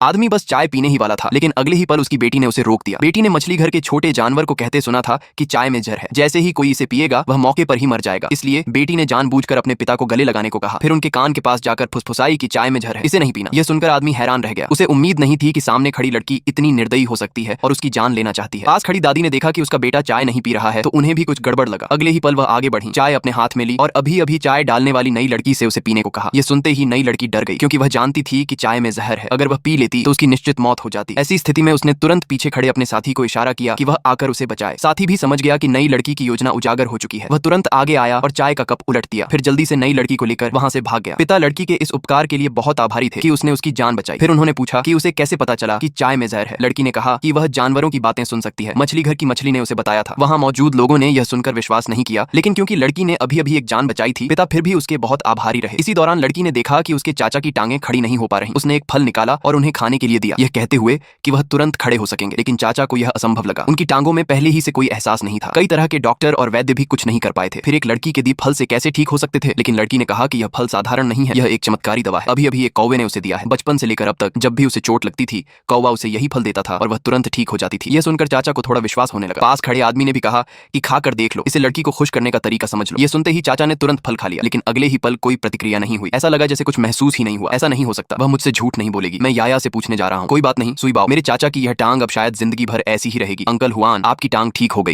आदमी बस चाय पीने ही वाला था, लेकिन अगले ही पल उसकी बेटी ने उसे रोक दिया। बेटी ने मछली घर के छोटे जानवर को कहते सुना था कि चाय में जहर है, जैसे ही कोई इसे पिएगा वह मौके पर ही मर जाएगा। इसलिए बेटी ने जानबूझकर अपने पिता को गले लगाने को कहा, फिर उनके कान के पास जाकर फुसफुसाई कि चाय में जहर है, इसे नहीं पीना। यह सुनकर आदमी हैरान रह गया। उसे उम्मीद नहीं थी कि सामने खड़ी लड़की इतनी निर्दयी हो सकती है और उसकी जान लेना चाहती है। पास खड़ी दादी ने देखा कि उसका बेटा चाय नहीं पी रहा है तो उन्हें भी कुछ गड़बड़ लगा। अगले ही पल वह आगे बढ़ी, चाय अपने हाथ में ली और अभी अभी चाय डालने वाली नई लड़की से उसे पीने को कहा। यह सुनते ही नई लड़की डर गई, क्योंकि वह जानती थी कि चाय में जहर है। अगर वह पी लेती तो उसकी निश्चित मौत हो जाती। ऐसी स्थिति में उसने तुरंत पीछे खड़े अपने साथी को इशारा किया कि वह आकर उसे बचाए। साथी भी समझ गया कि नई लड़की की योजना उजागर हो चुकी है। वह तुरंत आगे आया और चाय का कप उलट दिया, फिर जल्दी से नई लड़की को लेकर वहां से भाग गया। पिता लड़की के इस उपकार के लिए बहुत आभारी थे कि उसने उसकी जान बचाई। फिर उन्होंने पूछा कि उसे कैसे पता चला कि चाय में जहर है। लड़की ने कहा कि वह जानवरों की बातें सुन सकती है। मछली घर की मछली ने उसे बताया था। वहां मौजूद लोगों ने यह सुनकर विश्वास नहीं किया, लेकिन क्योंकि लड़की ने अभी अभी एक जान बचाई थी, पिता फिर भी उसके बहुत आभारी रहे। इसी दौरान लड़की ने देखा कि उसके चाचा की टांगें खड़ी नहीं हो पा रही। उसने एक फल निकाला और उन्हें खाने के लिए दिया, यह कहते हुए कि वह तुरंत खड़े हो सकेंगे, लेकिन चाचा को यह असंभव लगा। उनकी टांगों में पहले ही से कोई एहसास नहीं था। कई तरह के डॉक्टर और वैद्य भी कुछ नहीं कर पाए थे। फिर एक लड़की के दी फल से कैसे ठीक हो सकते थे? लेकिन लड़की ने कहा कि यह फल साधारण नहीं है, यह एक चमत्कारी दवा है। अभी अभी एक कौवे ने उसे दिया है। बचपन से लेकर अब तक जब भी उसे चोट लगती थी, कौवा उसे यही फल देता था और वह तुरंत ठीक हो जाती थी। यह सुनकर चाचा को थोड़ा विश्वास होने लगा। पास खड़े आदमी ने भी कहा कि खाकर देख लो, इसे लड़की को खुश करने का तरीका समझ लो। यह सुनते ही चाचा ने तुरंत फल खा लिया, लेकिन अगले ही पल कोई प्रतिक्रिया नहीं हुई। ऐसा लगा जैसे कुछ महसूस ही नहीं हुआ। ऐसा नहीं हो सकता, वह मुझसे झूठ नहीं बोलेगी। मैं याया से पूछने जा रहा हूँ। कोई बात नहीं सुई बाओ, मेरे चाचा की यह टांग अब शायद जिंदगी भर ऐसी ही रहेगी। अंकल हुआन, आपकी टांग ठीक हो गई।